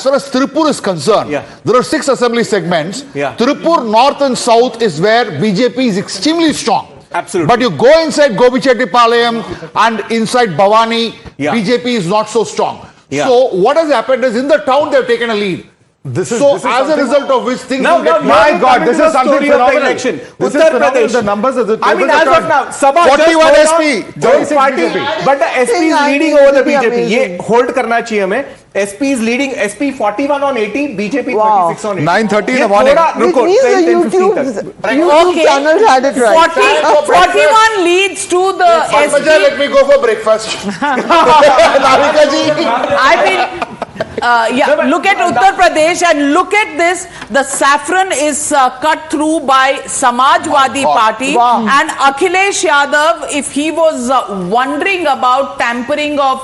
As far as Tirupur is concerned, there are 6 assembly segments. Tirupur North and South is where BJP is extremely strong. Absolutely. But you go inside Gobichettipalayam and inside Bhavani, BJP is not so strong. So what has happened is in the town they have taken a lead. This is as a result of which things will get... My God, this is something phenomenal. Election. Uttar Pradesh. The numbers are... I mean, as of now, Sabha 41 SP. Joint party, but the SP is leading over the BJP. ये hold करना चाहिए हमें. SP is leading. SP 41 on 80, BJP 36 on 80. 9:30 in the morning. Which means the YouTube channel had it right. 41 leads to the SP. Let me go for breakfast. Lavika ji. I mean... look at Uttar Pradesh and look at this. The saffron is cut through by Samajwadi Party and Akhilesh Yadav, if he was wondering about tampering of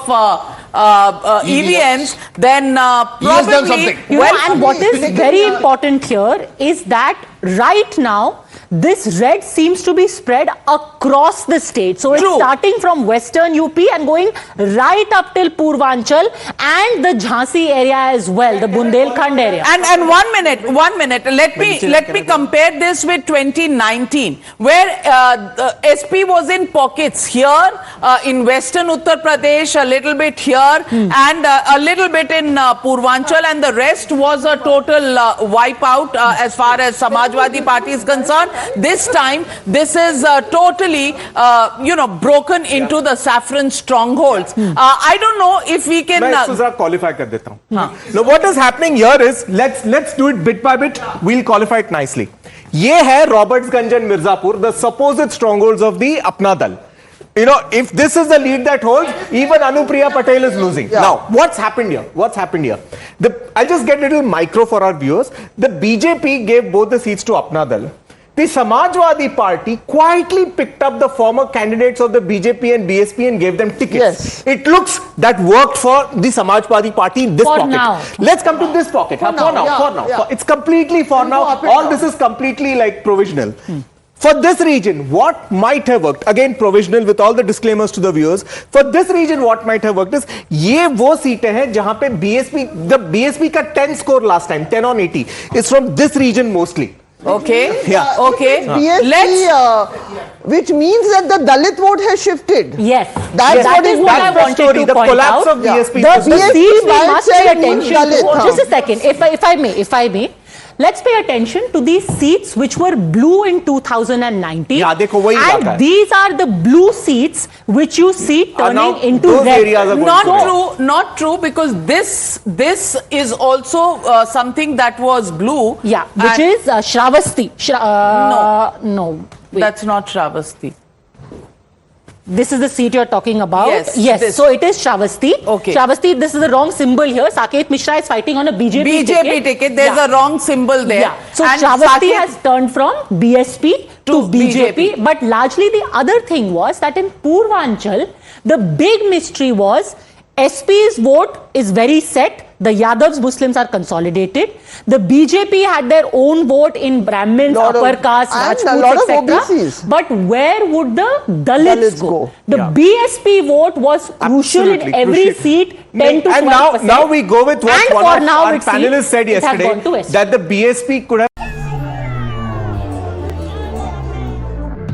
EVMs, then probably... And what is very important here is that right now, this red seems to be spread across the state. So it's starting from western UP and going right up till Purvanchal and the Jhansi area as well, the Bundelkhand area. And 1 minute. Let me compare this with 2019, where the SP was in pockets here in western Uttar Pradesh, a little bit here, and a little bit in Purvanchal, and the rest was a total wipeout as far as Samajwadi Party is concerned. This time, this is totally, broken into the saffron strongholds. I don't know if we can... मैं qualify कर देता हूँ. Now, what is happening here is, let's do it bit by bit. We'll qualify it nicely. ये है Robertsganj and Mirzapur, the supposed strongholds of the Apna Dal. You know, if this is the lead that holds, even Anupriya Patel is losing. Now, what's happened here? I'll just get a little micro for our viewers. The BJP gave both the seats to Apna Dal. The Samajwadi Party quietly picked up the former candidates of the BJP and BSP and gave them tickets. Yes. It looks that worked for the Samajwadi Party in this pocket. Now. Let's come to this pocket. For now. It's completely for now. All this is completely like provisional. For this region, what might have worked, again provisional with all the disclaimers to the viewers, for this region what might have worked is, ये वो सीटें हैं जहां पे the BSP का 10 score last time, 10 on 80, is from this region mostly. Okay. BSP, which means that the Dalit vote has shifted. Yes. That is what I wanted to the point collapse out. of BSP. The BSP we must pay attention Dalit, to. Just a second, if I may. Let's pay attention to these seats which were blue in 2019. And these are the blue seats which you see turning into red. Not true, because this is also something that was blue. Yeah, which is Shravasti. No. Wait. That's not Shravasti. This is the seat you're talking about. Yes. So it is Shravasti. Okay. Shravasti, this is the wrong symbol here. Saket Mishra is fighting on a BJP ticket. There's a wrong symbol there. Yeah. So Shravasti has turned from BSP to BJP. But largely the other thing was that in Purvanchal, the big mystery was SP's vote is very set. The Yadav's Muslims are consolidated. The BJP had their own vote in Brahmins, upper caste, Rajputs, etc. But where would the Dalits go? The BSP vote was crucial in every seat, 10 to 12%. And now we go with what one of our panelists said yesterday, that the BSP could have...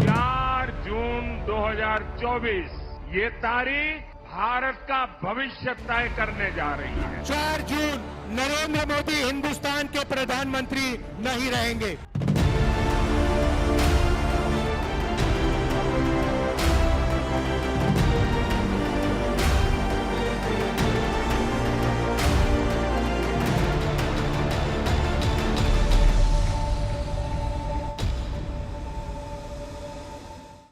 4 जून 2024 ये तारीख भारत का भविष्य तय करने जा रही है। 4 जून नरेंद्र मोदी हिंदुस्तान के प्रधानमंत्री नहीं रहेंगे।